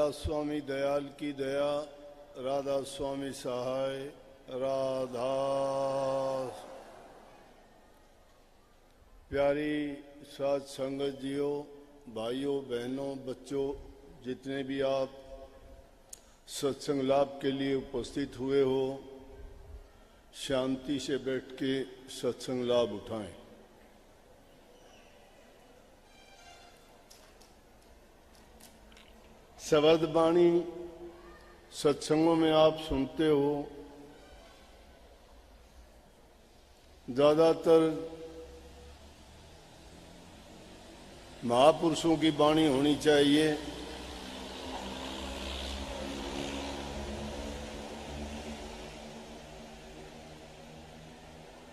राधा स्वामी दयाल की दया, राधा स्वामी सहाय, राधा। प्यारी साथ संगत जियो, भाइयों बहनों बच्चों, जितने भी आप सत्संग लाभ के लिए उपस्थित हुए हो, शांति से बैठ के सत्संग लाभ उठाएं। शब्द वाणी सत्संगों में आप सुनते हो, ज्यादातर महापुरुषों की वाणी होनी चाहिए।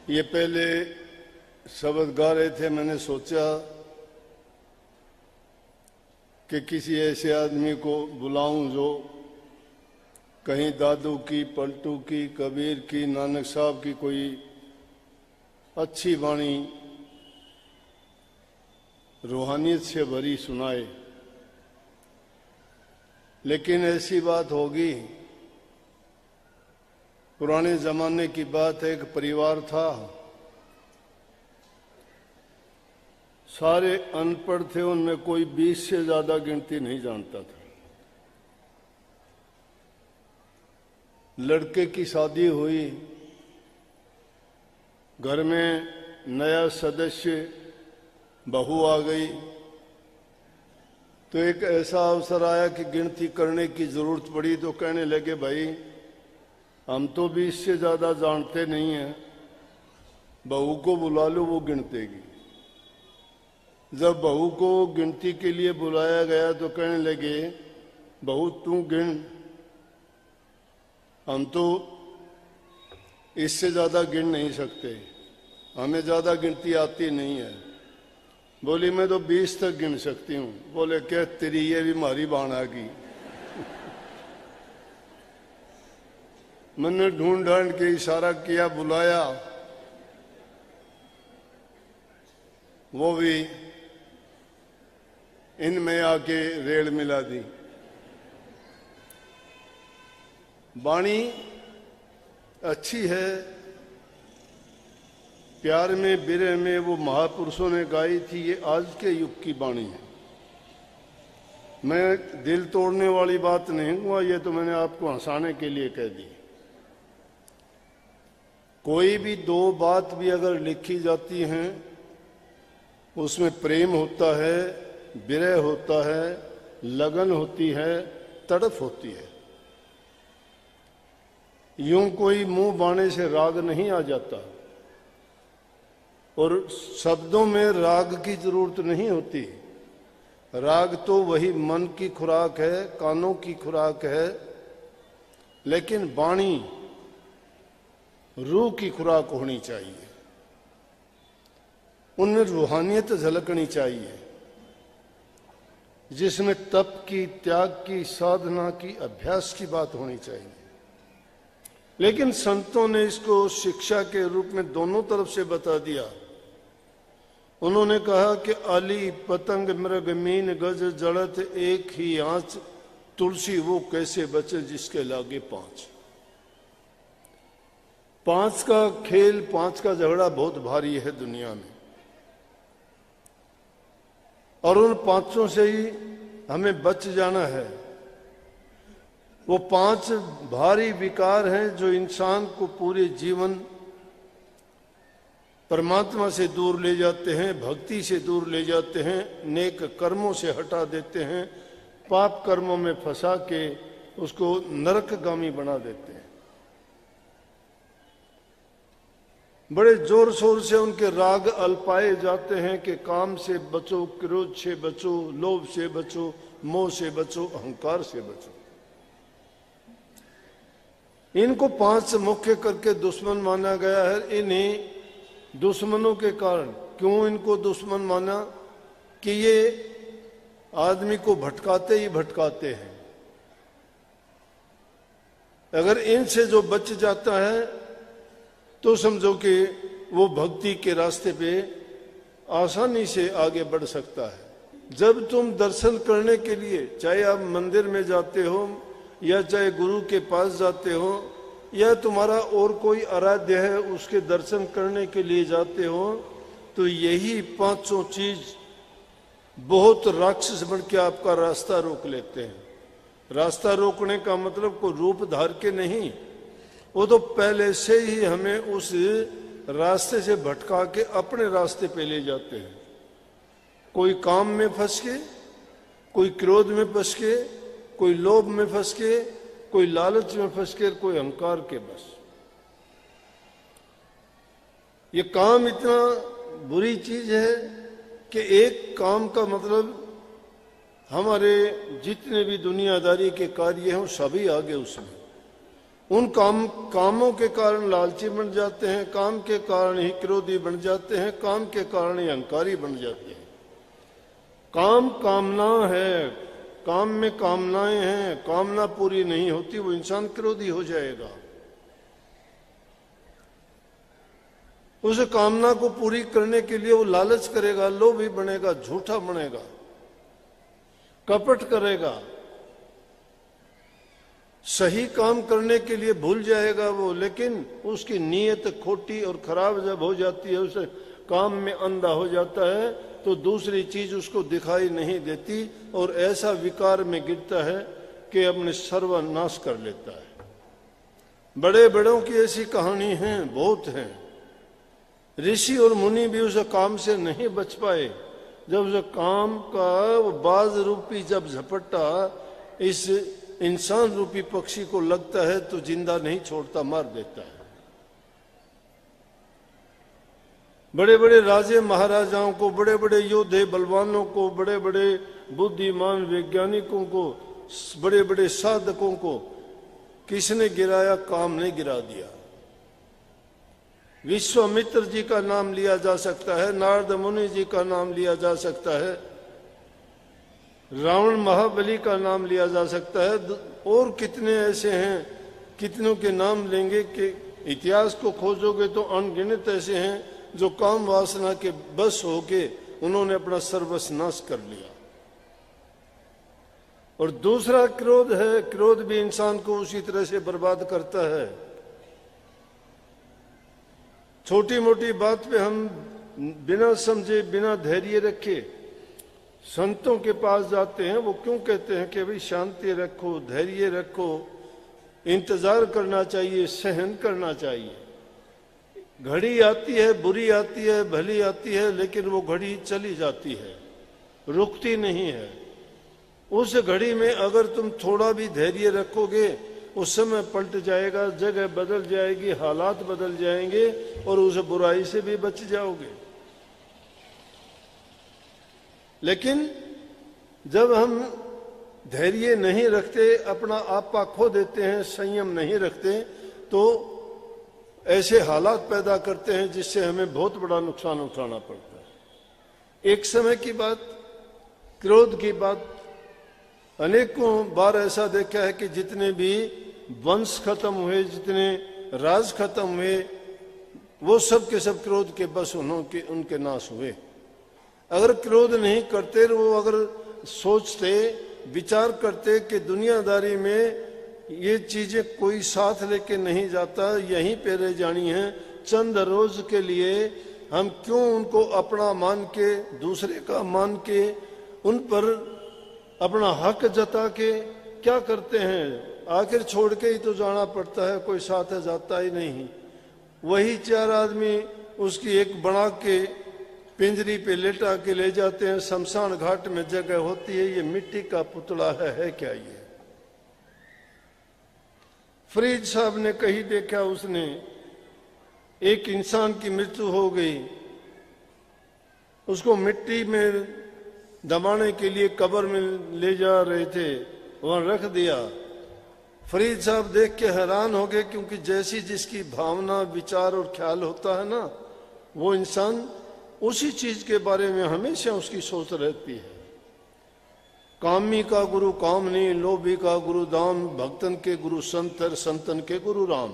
ये पहले शब्द गा रहे थे, मैंने सोचा कि किसी ऐसे आदमी को बुलाऊं जो कहीं दादू की, पलटू की, कबीर की, नानक साहब की कोई अच्छी वाणी रूहानियत से भरी सुनाए। लेकिन ऐसी बात होगी, पुराने जमाने की बात है, एक परिवार था, सारे अनपढ़ थे, उनमें कोई 20 से ज्यादा गिनती नहीं जानता था। लड़के की शादी हुई, घर में नया सदस्य बहू आ गई, तो एक ऐसा अवसर आया कि गिनती करने की जरूरत पड़ी। तो कहने लगे, भाई हम तो 20 से ज्यादा जानते नहीं हैं, बहू को बुला लो, वो गिन देगी। जब बहू को गिनती के लिए बुलाया गया तो कहने लगे, बहू तू गिन, हम तो इससे ज्यादा गिन नहीं सकते, हमें ज्यादा गिनती आती नहीं है। बोली मैं तो 20 तक गिन सकती हूँ। बोले क्या तेरी ये भी मारी बाण आ गई। मैंने ढूंढ ढांड के इशारा किया, बुलाया, वो भी इनमें आके रेल मिला दी। वाणी अच्छी है, प्यार में बिरह में वो महापुरुषों ने गाई थी, ये आज के युग की वाणी है। मैं दिल तोड़ने वाली बात नहीं हुआ, ये तो मैंने आपको हंसाने के लिए कह दी। कोई भी दो बात भी अगर लिखी जाती हैं, उसमें प्रेम होता है, विरह होता है, लगन होती है, तड़फ होती है। यूं कोई मुंह बाणे से राग नहीं आ जाता, और शब्दों में राग की जरूरत नहीं होती। राग तो वही मन की खुराक है, कानों की खुराक है, लेकिन वाणी रूह की खुराक होनी चाहिए, उनमें रूहानियत झलकनी चाहिए, जिसमें तप की, त्याग की, साधना की, अभ्यास की बात होनी चाहिए। लेकिन संतों ने इसको शिक्षा के रूप में दोनों तरफ से बता दिया। उन्होंने कहा कि आली पतंग मृग मीन गज जड़त एक ही आंच, तुलसी वो कैसे बचे जिसके लागे पांच। पांच का खेल, पांच का झगड़ा बहुत भारी है दुनिया में, और उन पांचों से ही हमें बच जाना है। वो पांच भारी विकार हैं जो इंसान को पूरे जीवन परमात्मा से दूर ले जाते हैं, भक्ति से दूर ले जाते हैं, नेक कर्मों से हटा देते हैं, पाप कर्मों में फंसा के उसको नरकगामी बना देते हैं। बड़े जोर शोर से उनके राग अल्पाए जाते हैं कि काम से बचो, क्रोध से बचो, लोभ से बचो, मोह से बचो, अहंकार से बचो। इनको पांच मुख्य करके दुश्मन माना गया है। इन्हीं दुश्मनों के कारण, क्यों इनको दुश्मन माना, कि ये आदमी को भटकाते ही भटकाते हैं। अगर इनसे जो बच जाता है तो समझो कि वो भक्ति के रास्ते पे आसानी से आगे बढ़ सकता है। जब तुम दर्शन करने के लिए, चाहे आप मंदिर में जाते हो या चाहे गुरु के पास जाते हो या तुम्हारा और कोई आराध्य है उसके दर्शन करने के लिए जाते हो, तो यही पांचों चीज बहुत राक्षस बन के आपका रास्ता रोक लेते हैं। रास्ता रोकने का मतलब कोई रूप धार के नहीं, वो तो पहले से ही हमें उस रास्ते से भटका के अपने रास्ते पे ले जाते हैं। कोई काम में फंस के, कोई क्रोध में फंस के, कोई लोभ में फंस के, कोई लालच में फंस के, कोई अहंकार के बस। ये काम इतना बुरी चीज है कि एक काम का मतलब हमारे जितने भी दुनियादारी के कार्य हैं सभी आगे उसमें। उन कामों के कारण लालची बन जाते हैं, काम के कारण ही क्रोधी बन जाते हैं, काम के कारण ही अहंकारी बन जाते हैं। काम कामना है, काम में कामनाएं हैं, कामना पूरी नहीं होती वो इंसान क्रोधी हो जाएगा। उस कामना को पूरी करने के लिए वो लालच करेगा, लोभी बनेगा, झूठा बनेगा, कपट करेगा, सही काम करने के लिए भूल जाएगा वो। लेकिन उसकी नीयत खोटी और खराब जब हो जाती है, उसे काम में अंधा हो जाता है, तो दूसरी चीज उसको दिखाई नहीं देती और ऐसा विकार में गिरता है कि अपने सर्वनाश कर लेता है। बड़े बड़ों की ऐसी कहानी है, बहुत हैं। ऋषि और मुनि भी उस काम से नहीं बच पाए। जब उस काम का वो बाज रूपी जब झपट्टा इस इंसान रूपी पक्षी को लगता है तो जिंदा नहीं छोड़ता, मार देता है। बड़े बड़े राजे महाराजाओं को, बड़े बड़े योद्धे बलवानों को, बड़े बड़े बुद्धिमान वैज्ञानिकों को, बड़े बड़े साधकों को किसने गिराया? काम ने गिरा दिया। विश्वामित्र जी का नाम लिया जा सकता है, नारद मुनि जी का नाम लिया जा सकता है, रावण महाबली का नाम लिया जा सकता है, और कितने ऐसे हैं, कितनों के नाम लेंगे कि इतिहास को खोजोगे तो अनगिनत ऐसे हैं जो काम वासना के बस होके उन्होंने अपना सर्वस्व नाश कर लिया। और दूसरा क्रोध है, क्रोध भी इंसान को उसी तरह से बर्बाद करता है। छोटी मोटी बात पे हम बिना समझे, बिना धैर्य रखे संतों के पास जाते हैं। वो क्यों कहते हैं कि भाई शांति रखो, धैर्य रखो, इंतजार करना चाहिए, सहन करना चाहिए। घड़ी आती है, बुरी आती है, भली आती है, लेकिन वो घड़ी चली जाती है, रुकती नहीं है। उस घड़ी में अगर तुम थोड़ा भी धैर्य रखोगे, उस समय पलट जाएगा, जगह बदल जाएगी, हालात बदल जाएंगे और उस बुराई से भी बच जाओगे। लेकिन जब हम धैर्य नहीं रखते, अपना आपा खो देते हैं, संयम नहीं रखते, तो ऐसे हालात पैदा करते हैं जिससे हमें बहुत बड़ा नुकसान उठाना पड़ता है। एक समय की बात, क्रोध की बात, अनेकों बार ऐसा देखा है कि जितने भी वंश खत्म हुए, जितने राज खत्म हुए, वो सब के सब क्रोध के बस उनके नाश हुए। अगर क्रोध नहीं करते, वो अगर सोचते, विचार करते कि दुनियादारी में ये चीजें कोई साथ लेके नहीं जाता, यहीं पे रह जानी है, चंद रोज के लिए हम क्यों उनको अपना मान के, दूसरे का मान के, उन पर अपना हक जता के क्या करते हैं? आखिर छोड़ के ही तो जाना पड़ता है, कोई साथ है जाता ही नहीं। वही चार आदमी उसकी एक बना के पिंजरी पे लेटा के ले जाते हैं, शमशान घाट में जगह होती है, ये मिट्टी का पुतला है क्या ये? फरीद साहब ने कहीं देखा, उसने एक इंसान की मृत्यु हो गई, उसको मिट्टी में दबाने के लिए कब्र में ले जा रहे थे, वहां रख दिया। फरीद साहब देख के हैरान हो गए, क्योंकि जैसी जिसकी भावना, विचार और ख्याल होता है ना, वो इंसान उसी चीज के बारे में हमेशा उसकी सोच रहती है। कामी का गुरु कामनी, लोभी का गुरु दाम, भक्तन के गुरु संत, संतन के गुरु राम।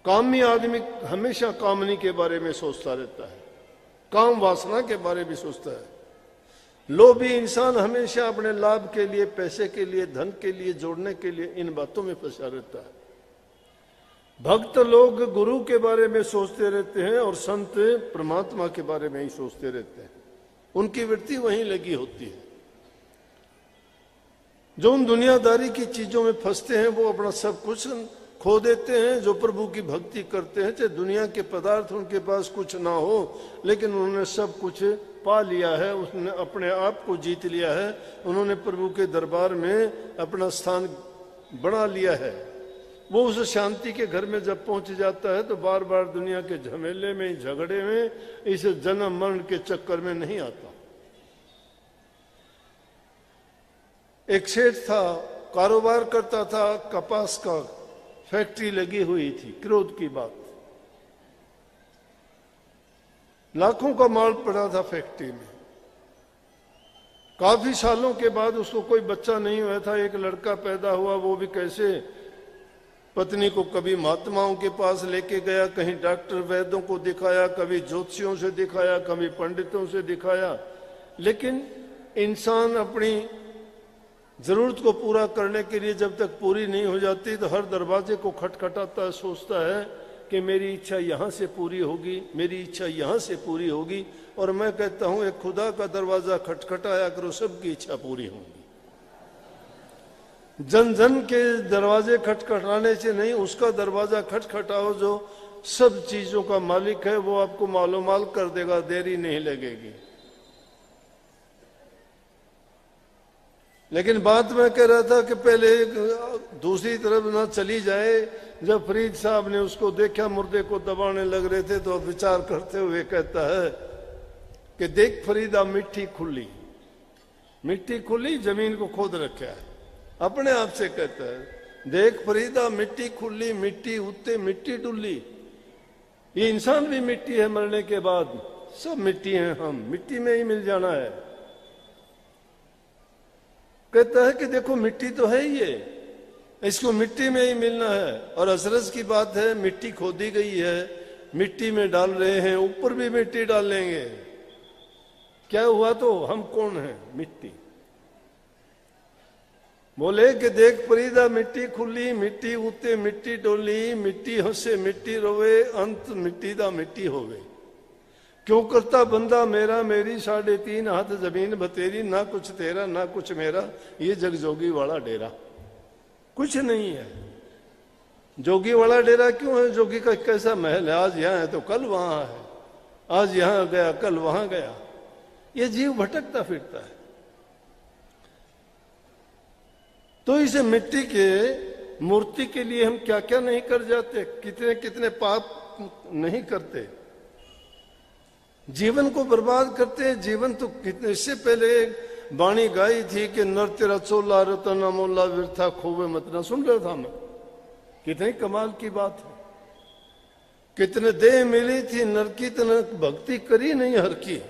कामी आदमी हमेशा कामनी के बारे में सोचता रहता है, काम वासना के बारे में सोचता है। लोभी इंसान हमेशा अपने लाभ के लिए, पैसे के लिए, धन के लिए, जोड़ने के लिए इन बातों में फंसा रहता है। भक्त लोग गुरु के बारे में सोचते रहते हैं और संत परमात्मा के बारे में ही सोचते रहते हैं। उनकी वृत्ति वहीं लगी होती है। जो उन दुनियादारी की चीजों में फंसते हैं वो अपना सब कुछ खो देते हैं। जो प्रभु की भक्ति करते हैं, चाहे दुनिया के पदार्थ उनके पास कुछ ना हो, लेकिन उन्होंने सब कुछ पा लिया है, उसने अपने आप को जीत लिया है, उन्होंने प्रभु के दरबार में अपना स्थान बना लिया है। वो उस शांति के घर में जब पहुंच जाता है तो बार बार दुनिया के झमेले में, झगड़े में, इस जन्म मरण के चक्कर में नहीं आता। एक सेठ था, कारोबार करता था, कपास का फैक्ट्री लगी हुई थी। क्रोध की बात, लाखों का माल पड़ा था फैक्ट्री में। काफी सालों के बाद उसको कोई बच्चा नहीं हुआ था, एक लड़का पैदा हुआ। वो भी कैसे, पत्नी को कभी महात्माओं के पास लेके गया, कहीं डॉक्टर वैद्यों को दिखाया, कभी ज्योतिषियों से दिखाया, कभी पंडितों से दिखाया, लेकिन इंसान अपनी जरूरत को पूरा करने के लिए जब तक पूरी नहीं हो जाती तो हर दरवाजे को खटखटाता है, सोचता है कि मेरी इच्छा यहां से पूरी होगी, मेरी इच्छा यहां से पूरी होगी। और मैं कहता हूं एक खुदा का दरवाजा खटखटाया करो, सबकी इच्छा पूरी होगी। जन जन के दरवाजे खटखटाने से नहीं, उसका दरवाजा खटखटाओ जो सब चीजों का मालिक है, वो आपको मालूमाल कर देगा, देरी नहीं लगेगी। लेकिन बात मैं कह रहा था कि पहले दूसरी तरफ ना चली जाए। जब फरीद साहब ने उसको देखा मुर्दे को दबाने लग रहे थे तो विचार करते हुए कहता है कि देख फरीदा मिट्टी खुली, मिट्टी खुली, जमीन को खोद रखा है। अपने आप से कहता है देख फरीदा मिट्टी खुली, मिट्टी उत्ते मिट्टी डुल्ली। ये इंसान भी मिट्टी है, मरने के बाद सब मिट्टी है, हम मिट्टी में ही मिल जाना है। कहता है कि देखो मिट्टी तो है ये, इसको मिट्टी में ही मिलना है। और अजरज की बात है, मिट्टी खोदी गई है, मिट्टी में डाल रहे हैं, ऊपर भी मिट्टी डालेंगे। क्या हुआ तो हम कौन हैं? मिट्टी। बोले कि देख फरीदा मिट्टी खुली, मिट्टी उते मिट्टी डोली, मिट्टी हंसे मिट्टी रोवे, अंत मिट्टी दा मिट्टी होवे। क्यों करता बंदा मेरा मेरी, 3.5 हाथ जमीन बतेरी, ना कुछ तेरा ना कुछ मेरा, ये जगजोगी वाला डेरा। कुछ नहीं है। जोगी वाला डेरा क्यों है? जोगी का कैसा महल है, आज यहाँ है तो कल वहां है, आज यहाँ गया कल वहां गया। ये जीव भटकता फिरता है। तो इसे मिट्टी के मूर्ति के लिए हम क्या क्या नहीं कर जाते, कितने कितने पाप नहीं करते, जीवन को बर्बाद करते हैं। जीवन तो कितने, इससे पहले बाणी गाई थी कि नर तेरा चोला रतन अमोला व्यर्था खोवे मत ना, सुन रहा था मैं। कितनी कमाल की बात है। कितने देह मिली थी नर की, तना भक्ति करी नहीं हर की।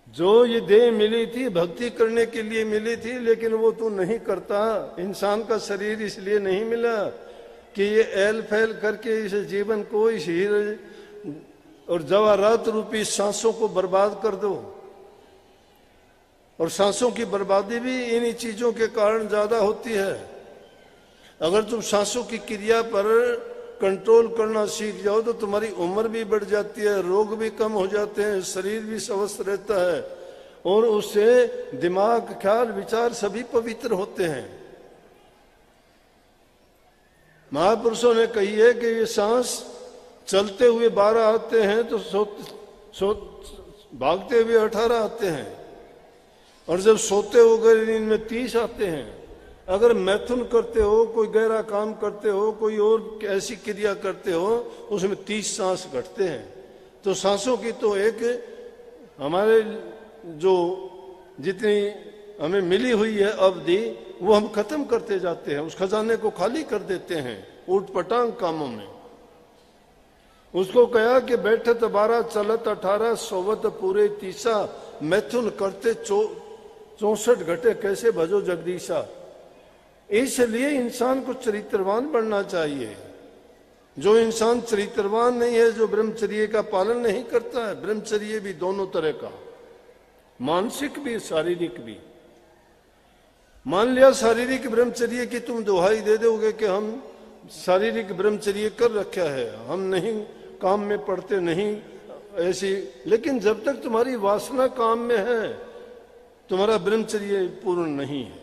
जो ये देह मिली थी भक्ति करने के लिए मिली थी, लेकिन वो तू नहीं करता। इंसान का शरीर इसलिए नहीं मिला कि ये एल फैल करके इस जीवन को, इस हीरे और जवाहरात रूपी सांसों को बर्बाद कर दो। और सांसों की बर्बादी भी इन्हीं चीजों के कारण ज्यादा होती है। अगर तुम सांसों की क्रिया पर कंट्रोल करना सीख जाओ तो तुम्हारी उम्र भी बढ़ जाती है, रोग भी कम हो जाते हैं, शरीर भी स्वस्थ रहता है और उससे दिमाग, ख्याल, विचार सभी पवित्र होते हैं। महापुरुषों ने कही है कि ये सांस चलते हुए 12 आते हैं तो भागते हुए 18 आते हैं, और जब सोते हो गए नींद में 30 आते हैं। अगर मैथुन करते हो, कोई गहरा काम करते हो, कोई और ऐसी क्रिया करते हो, उसमें 30 सांस घटते हैं। तो सांसों की तो एक हमारे जो जितनी हमें मिली हुई है अवधि, वो हम खत्म करते जाते हैं, उस खजाने को खाली कर देते हैं ऊटपटांग कामों में। उसको कहा कि बैठत 12 चलत 18 सोवत पूरे 30, मैथुन करते 64 घटे कैसे भजो जगदीशा। इसलिए इंसान को चरित्रवान बनना चाहिए। जो इंसान चरित्रवान नहीं है, जो ब्रह्मचर्य का पालन नहीं करता है, ब्रह्मचर्य भी दोनों तरह का, मानसिक भी शारीरिक भी। मान लिया शारीरिक ब्रह्मचर्य की तुम दुहाई दे दोगे कि हम शारीरिक ब्रह्मचर्य कर रखा है, हम नहीं काम में पड़ते नहीं ऐसी, लेकिन जब तक तुम्हारी वासना काम में है तुम्हारा ब्रह्मचर्य पूर्ण नहीं है।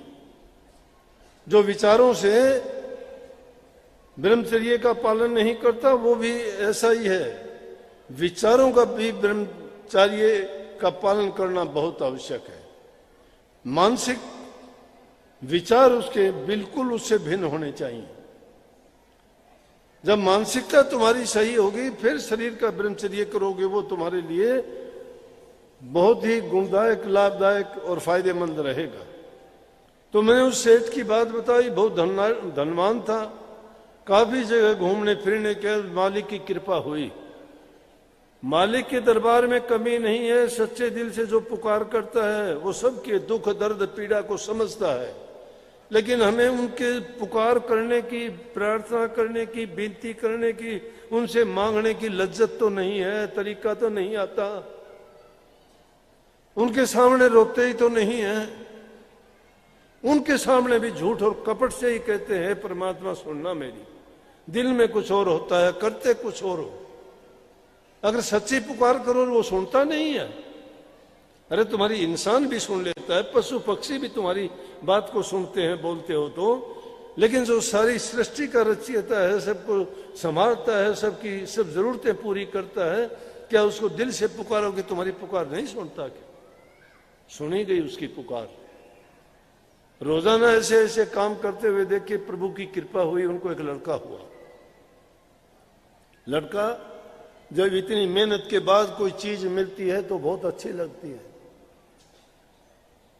जो विचारों से ब्रह्मचर्य का पालन नहीं करता वो भी ऐसा ही है। विचारों का भी ब्रह्मचर्य का पालन करना बहुत आवश्यक है। मानसिक विचार उसके बिल्कुल उससे भिन्न होने चाहिए। जब मानसिकता तुम्हारी सही होगी फिर शरीर का ब्रह्मचर्य करोगे, वो तुम्हारे लिए बहुत ही गुणदायक, लाभदायक और फायदेमंद रहेगा। तो मैंने उस सेठ की बात बताई, बहुत धनवान था, काफी जगह घूमने फिरने के मालिक की कृपा हुई। मालिक के दरबार में कमी नहीं है। सच्चे दिल से जो पुकार करता है वो सबके दुख दर्द पीड़ा को समझता है, लेकिन हमें उनके पुकार करने की, प्रार्थना करने की, विनती करने की, उनसे मांगने की लज्जत तो नहीं है, तरीका तो नहीं आता। उनके सामने रोते ही तो नहीं है। उनके सामने भी झूठ और कपट से ही कहते हैं परमात्मा सुनना मेरी, दिल में कुछ और होता है, करते कुछ और हो। अगर सच्ची पुकार करो वो सुनता नहीं है। अरे तुम्हारी इंसान भी सुन लेता है, पशु पक्षी भी तुम्हारी बात को सुनते हैं, बोलते हो तो, लेकिन जो सारी सृष्टि का रचयिता है, सबको संभालता है, सबकी सब जरूरतें पूरी करता है, क्या उसको दिल से पुकारोगे तुम्हारी पुकार नहीं सुनता? क्या सुनी गई उसकी पुकार? रोजाना ऐसे ऐसे काम करते हुए देखिए प्रभु की कृपा हुई, उनको एक लड़का हुआ। लड़का जब इतनी मेहनत के बाद कोई चीज मिलती है तो बहुत अच्छी लगती है।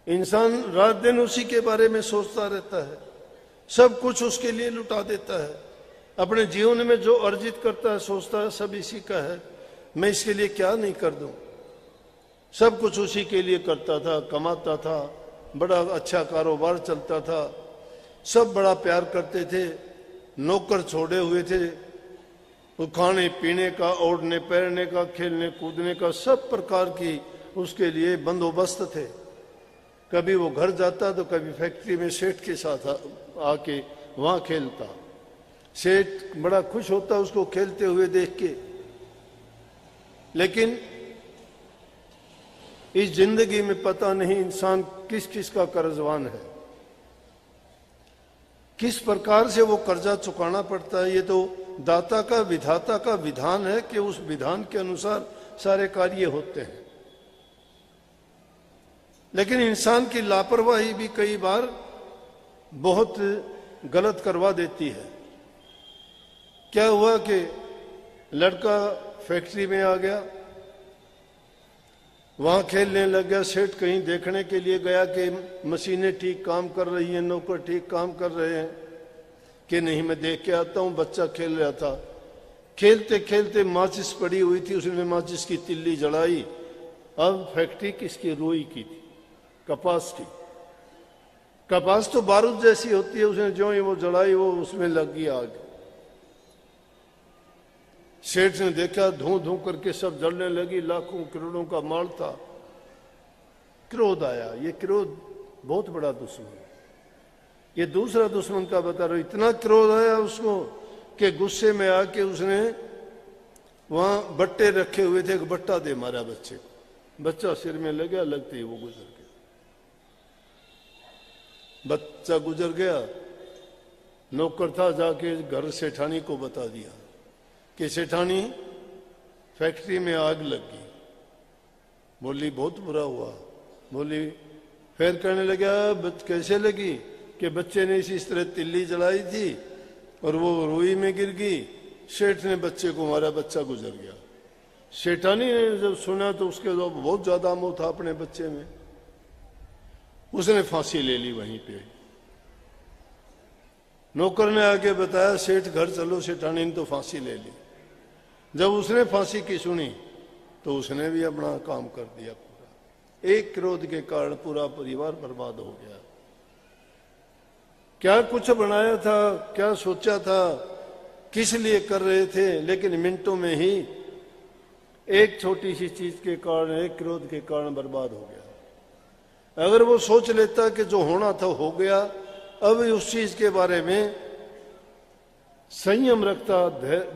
इंसान रात दिन उसी के बारे में सोचता रहता है, सब कुछ उसके लिए लुटा देता है। अपने जीवन में जो अर्जित करता है सोचता है सब इसी का है, मैं इसके लिए क्या नहीं कर दूं। सब कुछ उसी के लिए करता था, कमाता था, बड़ा अच्छा कारोबार चलता था, सब बड़ा प्यार करते थे, नौकर छोड़े हुए थे, वो खाने पीने का, ओढ़ने पहनने का, खेलने कूदने का, सब प्रकार की उसके लिए बंदोबस्त थे। कभी वो घर जाता तो कभी फैक्ट्री में सेठ के साथ आके वहां खेलता। सेठ बड़ा खुश होता उसको खेलते हुए देख के। लेकिन इस जिंदगी में पता नहीं इंसान किस किस का कर्जवान है, किस प्रकार से वो कर्जा चुकाना पड़ता है। ये तो दाता का, विधाता का विधान है कि उस विधान के अनुसार सारे कार्य होते हैं। लेकिन इंसान की लापरवाही भी कई बार बहुत गलत करवा देती है। क्या हुआ कि लड़का फैक्ट्री में आ गया, वहां खेलने लग गया। सेठ कहीं देखने के लिए गया कि मशीनें ठीक काम कर रही हैं, नौकर ठीक काम कर रहे हैं कि नहीं, मैं देख के आता हूं। बच्चा खेल रहा था, खेलते खेलते माचिस पड़ी हुई थी, उसने माचिस की तिल्ली जलाई। अब फैक्ट्री किसकी? रुई की थी, कपास की। कपास तो बारूद जैसी होती है, उसने जो ही वो जलाई वो उसमें लग गई आग। सेठ ने देखा, धू धू करके सब जलने लगी, लाखों करोड़ों का माल था। क्रोध आया। ये क्रोध बहुत बड़ा दुश्मन, ये दूसरा दुश्मन का बता रहा हूं। इतना क्रोध आया उसको कि गुस्से में आके उसने वहां बट्टे रखे हुए थे, एक बट्टा दे मारा बच्चे को। बच्चा सिर में लग गया, लगते ही वो गुजर गया। बच्चा गुजर गया। नौकर था, जाके घर सेठानी को बता दिया कि सेठानी फैक्ट्री में आग लग गई। बोली बहुत बुरा हुआ। बोली फिर कहने लगा कैसे लगी? कि बच्चे ने इस तरह तिल्ली जलाई थी और वो रुई में गिर गई। सेठ ने बच्चे को मारा, बच्चा गुजर गया। सेठानी ने जब सुना तो उसके तो बहुत ज्यादा मोह था अपने बच्चे में, उसने फांसी ले ली वहीं पे। नौकर ने आगे बताया सेठ घर चलो, सेठानी ने तो फांसी ले ली। जब उसने फांसी की सुनी तो उसने भी अपना काम कर दिया पूरा। एक क्रोध के कारण पूरा परिवार बर्बाद हो गया। क्या कुछ बनाया था, क्या सोचा था किस लिए कर रहे थे, लेकिन मिनटों में ही एक छोटी सी चीज के कारण, एक क्रोध के कारण बर्बाद हो गया। अगर वो सोच लेता कि जो होना था हो गया, अब उस चीज के बारे में संयम रखता,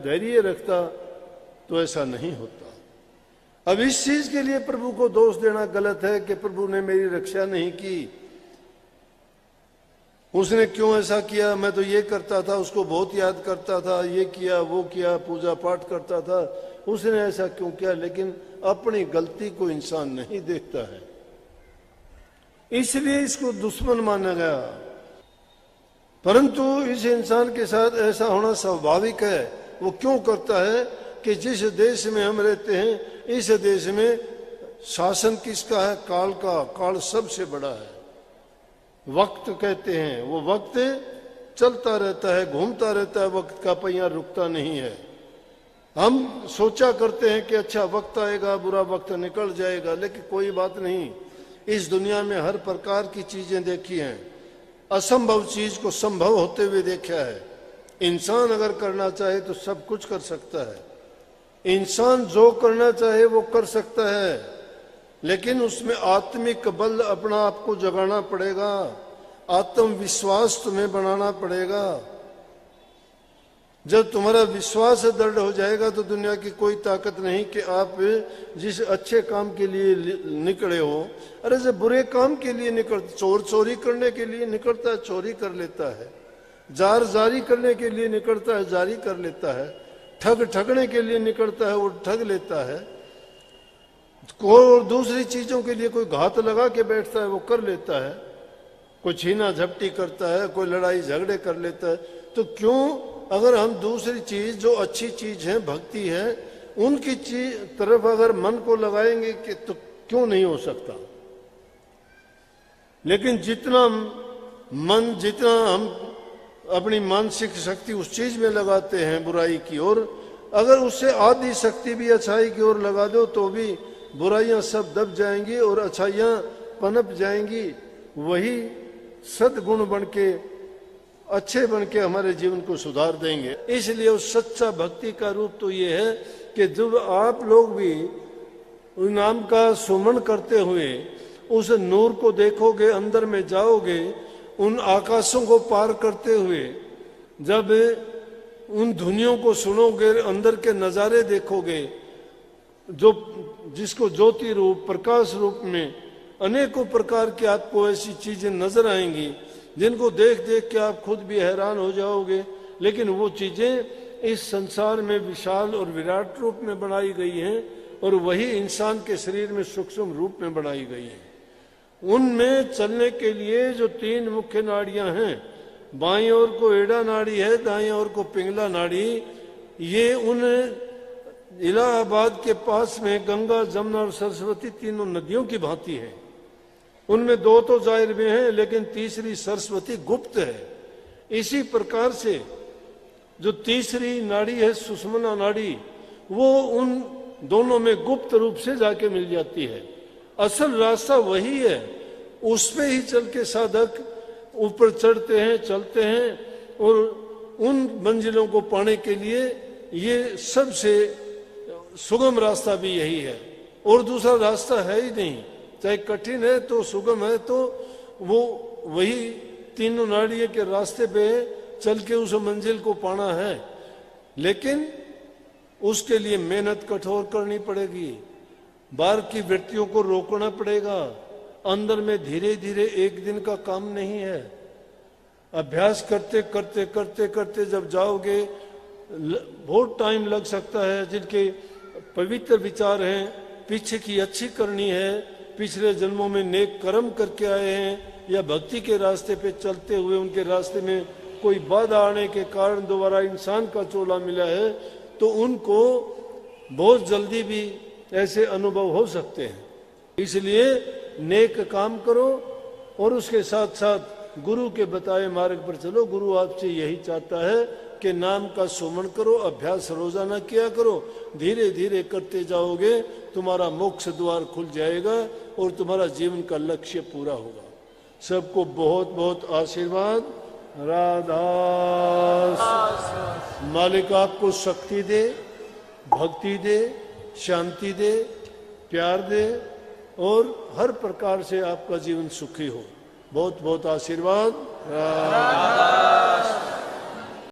धैर्य रखता, तो ऐसा नहीं होता। अब इस चीज के लिए प्रभु को दोष देना गलत है कि प्रभु ने मेरी रक्षा नहीं की, उसने क्यों ऐसा किया, मैं तो ये करता था, उसको बहुत याद करता था, ये किया वो किया, पूजा पाठ करता था, उसने ऐसा क्यों किया। लेकिन अपनी गलती को इंसान नहीं देखता है, इसलिए इसको दुश्मन माना गया। परंतु इस इंसान के साथ ऐसा होना स्वाभाविक है। वो क्यों करता है कि जिस देश में हम रहते हैं, इस देश में शासन किसका है? काल का। काल सबसे बड़ा है। वक्त कहते हैं, वो वक्त चलता रहता है, घूमता रहता है, वक्त का पहिया रुकता नहीं है। हम सोचा करते हैं कि अच्छा वक्त आएगा, बुरा वक्त निकल जाएगा, लेकिन कोई बात नहीं। इस दुनिया में हर प्रकार की चीजें देखी हैं, असंभव चीज को संभव होते हुए देखा है। इंसान अगर करना चाहे तो सब कुछ कर सकता है। इंसान जो करना चाहे वो कर सकता है, लेकिन उसमें आत्मिक बल अपना आप को जगाना पड़ेगा, आत्मविश्वास तुम्हें बनाना पड़ेगा। जब तुम्हारा विश्वास दृढ़ हो जाएगा तो दुनिया की कोई ताकत नहीं कि आप जिस अच्छे काम के लिए निकले हो, अरे जब बुरे काम के लिए निकलते, चोर चोरी करने के लिए निकलता है, चोरी कर लेता है, जार जारी करने के लिए निकलता है, जारी कर लेता है, ठग ठगने के लिए निकलता है, वो ठग लेता है, और दूसरी चीजों के लिए कोई घात लगा के बैठता है, वो कर लेता है, कोई छीना झपटी करता है, कोई लड़ाई झगड़े कर लेता है। तो क्यों, अगर हम दूसरी चीज जो अच्छी चीज है, भक्ति है, उनकी चीज तरफ अगर मन को लगाएंगे कि तो क्यों नहीं हो सकता। लेकिन जितना हम अपनी मानसिक शक्ति उस चीज में लगाते हैं बुराई की ओर, अगर उससे आधी शक्ति भी अच्छाई की ओर लगा दो तो भी बुराइयां सब दब जाएंगी और अच्छाइयां पनप जाएंगी। वही सद्गुण बन के, अच्छे बन के हमारे जीवन को सुधार देंगे। इसलिए उस सच्चा भक्ति का रूप तो ये है कि जब आप लोग भी उस नाम का सुमन करते हुए उस नूर को देखोगे, अंदर में जाओगे, उन आकाशों को पार करते हुए जब उन ध्वनियों को सुनोगे, अंदर के नजारे देखोगे, जो जिसको ज्योति रूप, प्रकाश रूप में अनेकों प्रकार की आपको ऐसी चीजें नजर आएंगी जिनको देख देख के आप खुद भी हैरान हो जाओगे। लेकिन वो चीजें इस संसार में विशाल और विराट रूप में बनाई गई हैं और वही इंसान के शरीर में सूक्ष्म रूप में बनाई गई हैं। उनमें चलने के लिए जो तीन मुख्य नाड़ियां हैं, बाईं ओर को एड़ा नाड़ी है, दाईं ओर को पिंगला नाड़ी, ये उन इलाहाबाद के पास में गंगा, जमुना और सरस्वती तीनों नदियों की भांति है। उनमें दो तो जाहिर में है, लेकिन तीसरी सरस्वती गुप्त है। इसी प्रकार से जो तीसरी नाड़ी है, सुषुम्ना नाड़ी, वो उन दोनों में गुप्त रूप से जाके मिल जाती है। असल रास्ता वही है, उस पे ही चल के साधक ऊपर चढ़ते हैं, चलते हैं, और उन मंजिलों को पाने के लिए ये सबसे सुगम रास्ता भी यही है, और दूसरा रास्ता है ही नहीं। चाहे कठिन है तो सुगम है तो वो वही तीनों नाड़ियों के रास्ते पे चल के उस मंजिल को पाना है। लेकिन उसके लिए मेहनत कठोर करनी पड़ेगी, बाहर की वृत्तियों को रोकना पड़ेगा। अंदर में धीरे धीरे एक दिन का काम नहीं है। अभ्यास करते करते करते करते जब जाओगे, बहुत टाइम लग सकता है। जिनके पवित्र विचार हैं, पीछे की अच्छी करनी है, पिछले जन्मों में नेक कर्म करके आए हैं, या भक्ति के रास्ते पे चलते हुए उनके रास्ते में कोई बाधा आने के कारण दोबारा इंसान का चोला मिला है, तो उनको बहुत जल्दी भी ऐसे अनुभव हो सकते हैं। इसलिए नेक काम करो और उसके साथ साथ गुरु के बताए मार्ग पर चलो। गुरु आपसे यही चाहता है कि नाम का सुमन करो, अभ्यास रोजाना किया करो। धीरे धीरे करते जाओगे, तुम्हारा मोक्ष द्वार खुल जाएगा और तुम्हारा जीवन का लक्ष्य पूरा होगा। सबको बहुत बहुत आशीर्वाद। राधा। मालिक आपको शक्ति दे, भक्ति दे, शांति दे, प्यार दे और हर प्रकार से आपका जीवन सुखी हो। बहुत बहुत आशीर्वाद। राधा।